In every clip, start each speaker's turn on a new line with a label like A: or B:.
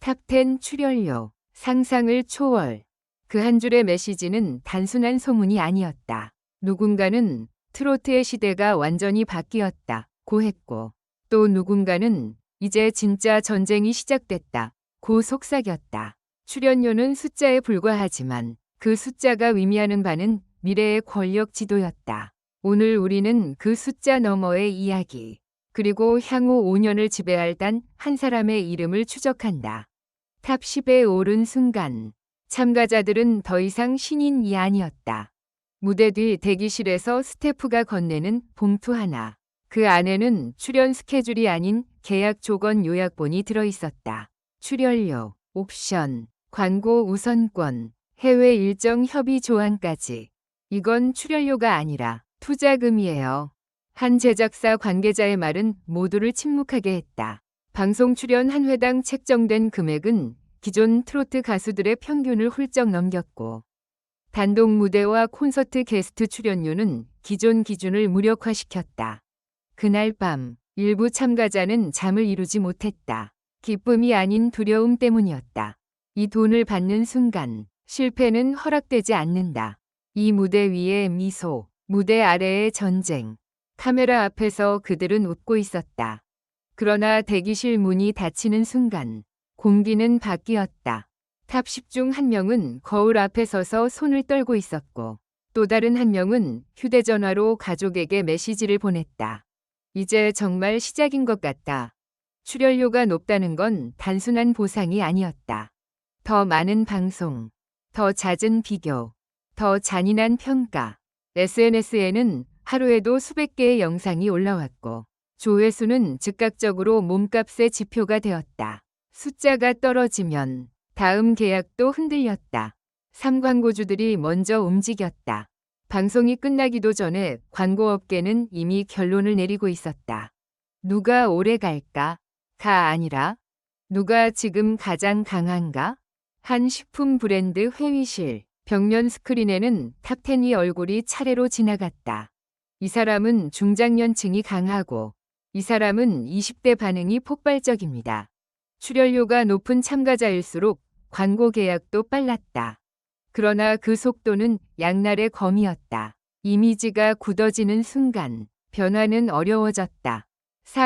A: 탑10 출연료, 상상을 초월. 그 한 줄의 메시지는 단순한 소문이 아니었다. 누군가는 트로트의 시대가 완전히 바뀌었다고 했고, 또 누군가는 이제 진짜 전쟁이 시작됐다고 속삭였다. 출연료는 숫자에 불과하지만 그 숫자가 의미하는 바는 미래의 권력 지도였다. 오늘 우리는 그 숫자 너머의 이야기, 그리고 향후 5년을 지배할 단 한 사람의 이름을 추적한다. 탑 10에 오른 순간, 참가자들은 더 이상 신인이 아니었다. 무대 뒤 대기실에서 스태프가 건네는 봉투 하나. 그 안에는 출연 스케줄이 아닌 계약 조건 요약본이 들어있었다. 출연료, 옵션, 광고 우선권, 해외 일정 협의 조항까지. 이건 출연료가 아니라 투자금이에요. 한 제작사 관계자의 말은 모두를 침묵하게 했다. 방송 출연 한 회당 책정된 금액은 기존 트로트 가수들의 평균을 훌쩍 넘겼고, 단독 무대와 콘서트 게스트 출연료는 기존 기준을 무력화시켰다. 그날 밤 일부 참가자는 잠을 이루지 못했다. 기쁨이 아닌 두려움 때문이었다. 이 돈을 받는 순간 실패는 허락되지 않는다. 이 무대 위의 미소, 무대 아래의 전쟁. 카메라 앞에서 그들은 웃고 있었다. 그러나 대기실 문이 닫히는 순간 공기는 바뀌었다. 탑 10 중 한 명은 거울 앞에 서서 손을 떨고 있었고, 또 다른 한 명은 휴대전화로 가족에게 메시지를 보냈다. 이제 정말 시작인 것 같다. 출연료가 높다는 건 단순한 보상이 아니었다. 더 많은 방송, 더 잦은 비교, 더 잔인한 평가. SNS에는 하루에도 수백 개의 영상이 올라왔고, 조회수는 즉각적으로 몸값의 지표가 되었다. 숫자가 떨어지면 다음 계약도 흔들렸다. 3광고주들이 먼저 움직였다. 방송이 끝나기도 전에 광고업계는 이미 결론을 내리고 있었다. 누가 오래 갈까? 가 아니라 누가 지금 가장 강한가? 한 식품 브랜드 회의실 벽면 스크린에는 탑10이 얼굴이 차례로 지나갔다. 이 사람은 중장년층이 강하고, 이 사람은 20대 반응이 폭발적입니다. 출연료가 높은 참가자일수록 광고 계약도 빨랐다. 그러나 그 속도는 양날의 검이었다. 이미지가 굳어지는 순간 변화는 어려워졌다.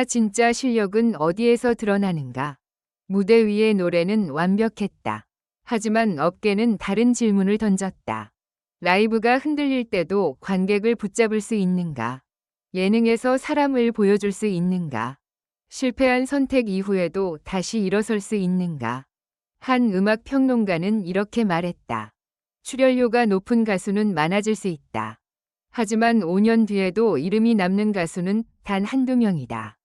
A: 진짜 실력은 어디에서 드러나는가? 무대 위의 노래는 완벽했다. 하지만 업계는 다른 질문을 던졌다. 라이브가 흔들릴 때도 관객을 붙잡을 수 있는가? 예능에서 사람을 보여줄 수 있는가? 실패한 선택 이후에도 다시 일어설 수 있는가? 한 음악 평론가는 이렇게 말했다. 출연료가 높은 가수는 많아질 수 있다. 하지만 5년 뒤에도 이름이 남는 가수는 단 한두 명이다.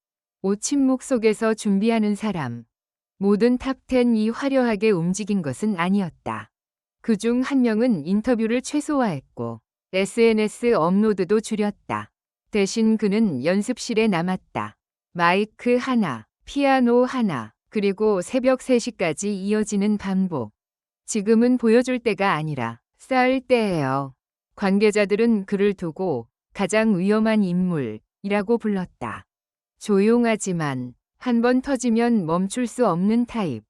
A: 침묵 속에서 준비하는 사람. 모든 탑10이 화려하게 움직인 것은 아니었다. 그중 한 명은 인터뷰를 최소화했고, SNS 업로드도 줄였다. 대신 그는 연습실에 남았다. 마이크 하나, 피아노 하나, 그리고 새벽 3시까지 이어지는 반복. 지금은 보여줄 때가 아니라 쌓을 때예요. 관계자들은 그를 두고 가장 위험한 인물이라고 불렀다. 조용하지만 한 번 터지면 멈출 수 없는 타입.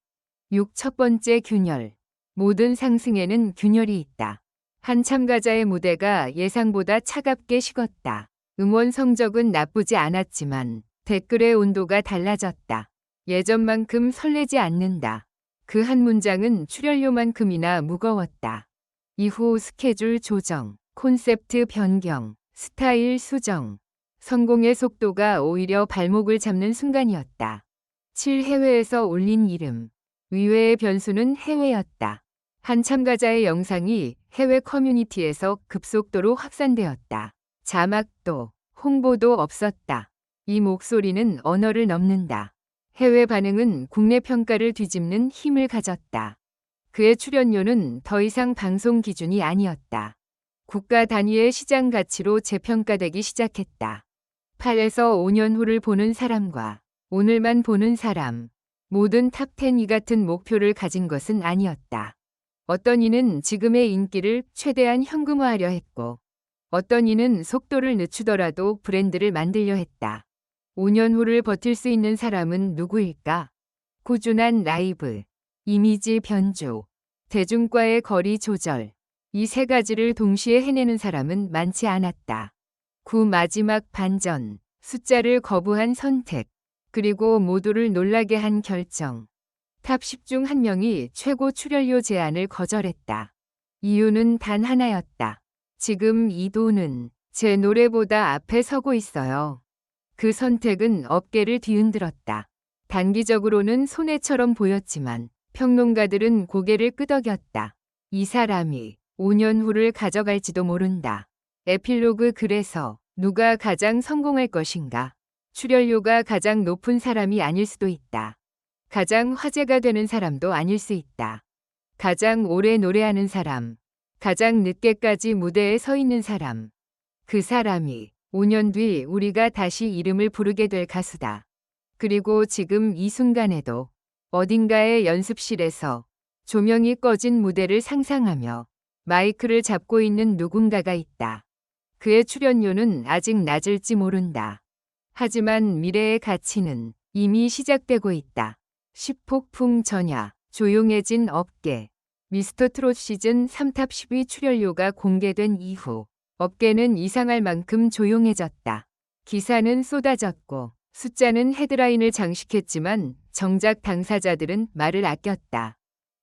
A: 첫 번째 균열. 모든 상승에는 균열이 있다. 한 참가자의 무대가 예상보다 차갑게 식었다. 음원 성적은 나쁘지 않았지만 댓글의 온도가 달라졌다. 예전만큼 설레지 않는다. 그 한 문장은 출연료만큼이나 무거웠다. 이후 스케줄 조정, 콘셉트 변경, 스타일 수정. 성공의 속도가 오히려 발목을 잡는 순간이었다. 7 해외에서 올린 이름. 의외의 변수는 해외였다. 한 참가자의 영상이 해외 커뮤니티에서 급속도로 확산되었다. 자막도, 홍보도 없었다. 이 목소리는 언어를 넘는다. 해외 반응은 국내 평가를 뒤집는 힘을 가졌다. 그의 출연료는 더 이상 방송 기준이 아니었다. 국가 단위의 시장 가치로 재평가되기 시작했다. 8에서 5년 후를 보는 사람과 오늘만 보는 사람. 모든 탑10 이 같은 목표를 가진 것은 아니었다. 어떤 이는 지금의 인기를 최대한 현금화하려 했고, 어떤 이는 속도를 늦추더라도 브랜드를 만들려 했다. 5년 후를 버틸 수 있는 사람은 누구일까? 꾸준한 라이브, 이미지 변조, 대중과의 거리 조절. 이 세 가지를 동시에 해내는 사람은 많지 않았다. 구 마지막 반전, 숫자를 거부한 선택, 그리고 모두를 놀라게 한 결정. 탑 10 중 한 명이 최고 출연료 제안을 거절했다. 이유는 단 하나였다. 지금 이도는 제 노래보다 앞에 서고 있어요. 그 선택은 업계를 뒤흔들었다. 단기적으로는 손해처럼 보였지만 평론가들은 고개를 끄덕였다. 이 사람이 5년 후를 가져갈지도 모른다. 에필로그. 그래서 누가 가장 성공할 것인가? 출연료가 가장 높은 사람이 아닐 수도 있다. 가장 화제가 되는 사람도 아닐 수 있다. 가장 오래 노래하는 사람, 가장 늦게까지 무대에 서 있는 사람. 그 사람이 5년 뒤 우리가 다시 이름을 부르게 될 가수다. 그리고 지금 이 순간에도 어딘가의 연습실에서 조명이 꺼진 무대를 상상하며 마이크를 잡고 있는 누군가가 있다. 그의 출연료는 아직 낮을지 모른다. 하지만 미래의 가치는 이미 시작되고 있다. 10폭풍 전야, 조용해진 업계. 미스터 트롯 시즌 3 탑 10위 출연료가 공개된 이후 업계는 이상할 만큼 조용해졌다. 기사는 쏟아졌고 숫자는 헤드라인을 장식했지만 정작 당사자들은 말을 아꼈다.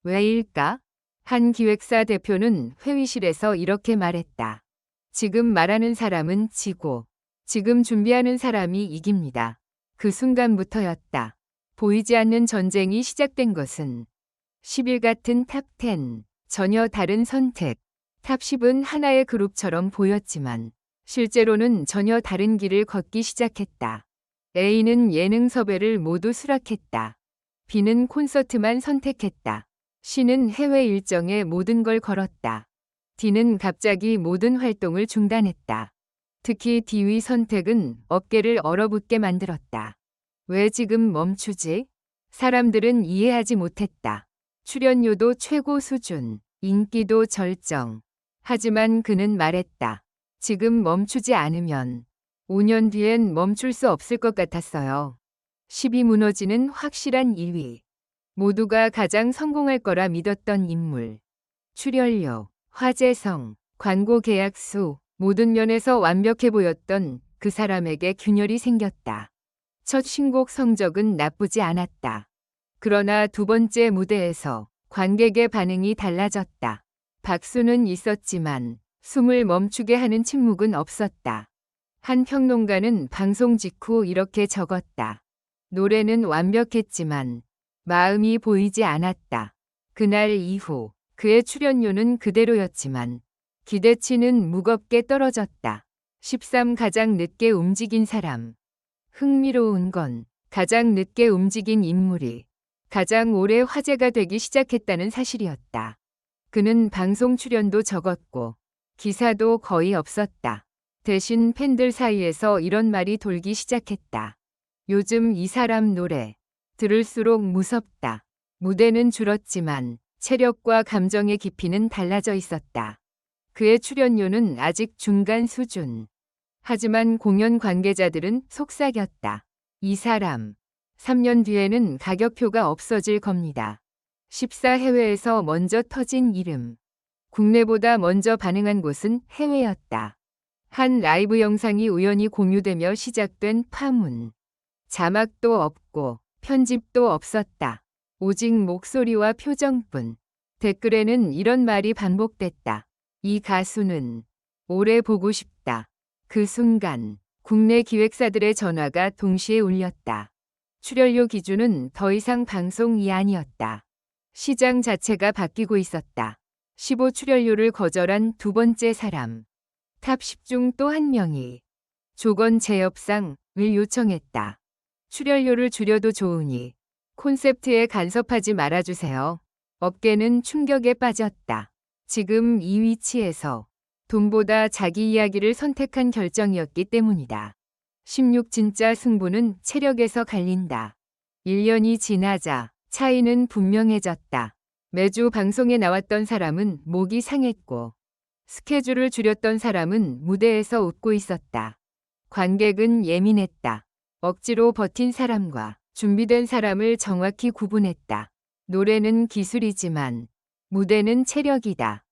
A: 왜일까? 한 기획사 대표는 회의실에서 이렇게 말했다. 지금 말하는 사람은 지고 지금 준비하는 사람이 이깁니다. 그 순간부터였다. 보이지 않는 전쟁이 시작된 것은 10일 같은 탑 10, 전혀 다른 선택. 탑 10은 하나의 그룹처럼 보였지만 실제로는 전혀 다른 길을 걷기 시작했다. A는 예능 섭외를 모두 수락했다. B는 콘서트만 선택했다. C는 해외 일정에 모든 걸 걸었다. D는 갑자기 모든 활동을 중단했다. 특히 D의 선택은 업계를 얼어붙게 만들었다. 왜 지금 멈추지? 사람들은 이해하지 못했다. 출연료도 최고 수준, 인기도 절정. 하지만 그는 말했다. 지금 멈추지 않으면 5년 뒤엔 멈출 수 없을 것 같았어요. 10이 무너지는 확실한 1위. 모두가 가장 성공할 거라 믿었던 인물. 출연료, 화제성, 광고 계약 수, 모든 면에서 완벽해 보였던 그 사람에게 균열이 생겼다. 첫 신곡 성적은 나쁘지 않았다. 그러나 두 번째 무대에서 관객의 반응이 달라졌다. 박수는 있었지만 숨을 멈추게 하는 침묵은 없었다. 한 평론가는 방송 직후 이렇게 적었다. 노래는 완벽했지만 마음이 보이지 않았다. 그날 이후 그의 출연료는 그대로였지만 기대치는 무겁게 떨어졌다. 13 가장 늦게 움직인 사람. 흥미로운 건 가장 늦게 움직인 인물이 가장 오래 화제가 되기 시작했다는 사실이었다. 그는 방송 출연도 적었고 기사도 거의 없었다. 대신 팬들 사이에서 이런 말이 돌기 시작했다. 요즘 이 사람 노래 들을수록 무섭다. 무대는 줄었지만 체력과 감정의 깊이는 달라져 있었다. 그의 출연료는 아직 중간 수준. 하지만 공연 관계자들은 속삭였다. 이 사람 3년 뒤에는 가격표가 없어질 겁니다. 14 해외에서 먼저 터진 이름. 국내보다 먼저 반응한 곳은 해외였다. 한 라이브 영상이 우연히 공유되며 시작된 파문. 자막도 없고 편집도 없었다. 오직 목소리와 표정뿐. 댓글에는 이런 말이 반복됐다. 이 가수는 오래 보고 싶다. 그 순간 국내 기획사들의 전화가 동시에 울렸다. 출연료 기준은 더 이상 방송이 아니었다. 시장 자체가 바뀌고 있었다. 15 출연료를 거절한 두 번째 사람. 탑 10 중 또 한 명이 조건 재협상을 요청했다. 출연료를 줄여도 좋으니 콘셉트에 간섭하지 말아주세요. 업계는 충격에 빠졌다. 지금 이 위치에서 돈보다 자기 이야기를 선택한 결정이었기 때문이다. 16 진짜 승부는 체력에서 갈린다. 1년이 지나자 차이는 분명해졌다. 매주 방송에 나왔던 사람은 목이 상했고 스케줄을 줄였던 사람은 무대에서 웃고 있었다. 관객은 예민했다. 억지로 버틴 사람과 준비된 사람을 정확히 구분했다. 노래는 기술이지만 무대는 체력이다.